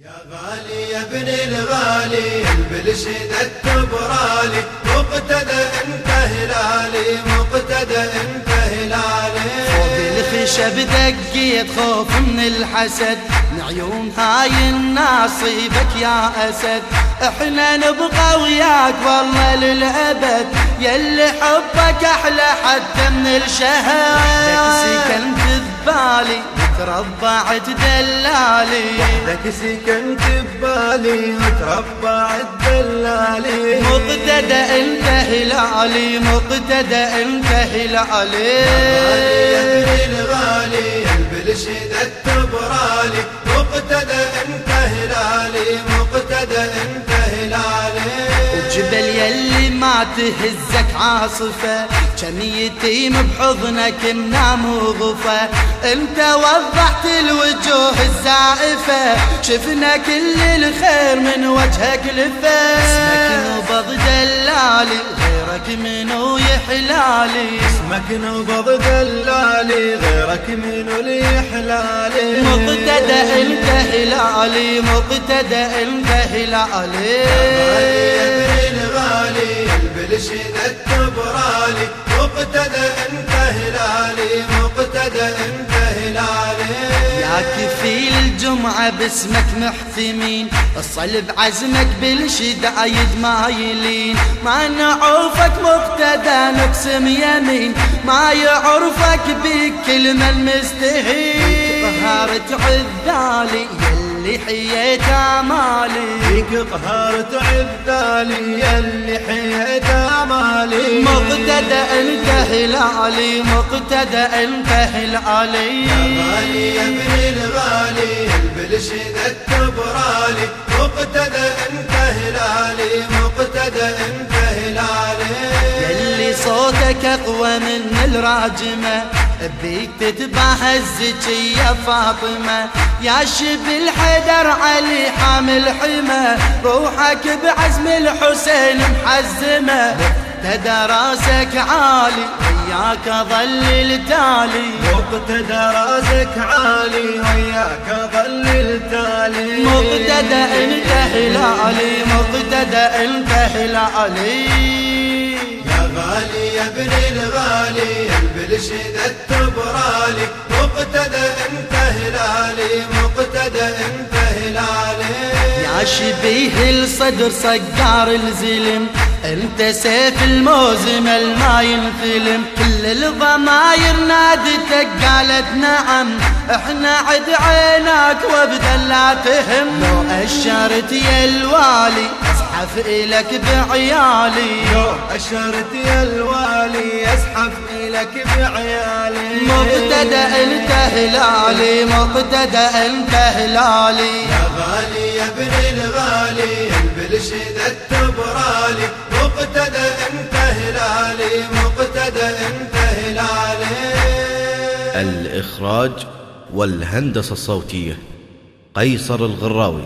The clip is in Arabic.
يا غالي يا ابن الغالي البلشد التبرالي مقتدى انت هلالي مقتدى انت هلالي فوق الخشب دقيت خوف من الحسد من عيون هاي الناصيبك يا اسد. احنا نبقى وياك والله للابد يلي حبك احلى حتى من الشهد. وحدك سكنت ببالي تربعت دلالي وحدك سكنت ببالي وتربعت دلالي مقتدى انت هلالي مقتدى انت هلالي. يا ابن الغالي البلشد التبرالي مقتدى انت هلالي مقتدى انت هلالي. وجبل يلي ما تهزك عاصفة كم يتيم بحضنك منام وغفى. انت وضحت الوجوه الزائفة شفنا كل الخير من وجهك لفة. اسمك نبض دلالي غيرك منو يحلالي. اسمك نبض دلالي غيرك منو يحلالي. مقتدى انت هلالي مقتدى انت هلالي. يا ابن الغالي البلشد التبرالي مقتدى انت هلالي مقتدى انت هلالي. يا كفيل الجمعة باسمك محتمين الصلب عزمك بالشدايد مايلين. ما نعوفك مقتدى نقسم يمين ما يعرفك بك كل من مستهين. قهرت عذالي يلي حييت امالي فيك قهرت عذالي يلي حييت امالي. مقتدى انت هلالي مقتدى انت هلالي. يا ابن الغالي البلشد التبرالي مقتدى انت هلالي مقتدى انت هلالي. يلي صوتك اقوى من الراجمة بيك تتباهى الزكية فاطمة. يا شبل حيدر علي حامل حمى روحك بعزم الحسين محزمة. مقتدى راسك عالي وياك ظل التالي مقتدى راسك عالي وياك ظل التالي. مقتدى انت هلالي مقتدى انت هلالي. يا غالي يا ابن الغالي البلشد التبرالي مقتدى انت هلالي مقتدى انت هلالي. يا شبيه الصدر صقار الزلم انت سيف الموزم ما ينثلم. كل الضماير نادتك قالت نعم احنا عد عيناك وابدا لا تهم. لو اشرت يا الوالي اسحف الك بعيالي. لو اشرت يا الوالي اسحف الك بعيالي. مقتدى انت هلالي مقتدى انت هلالي. يا غالي يا ابن الغالي البلشد التبرالي مقتدى انت هلالي مقتدى انت هلالي. الإخراج والهندسة الصوتية قيصر الغراوي.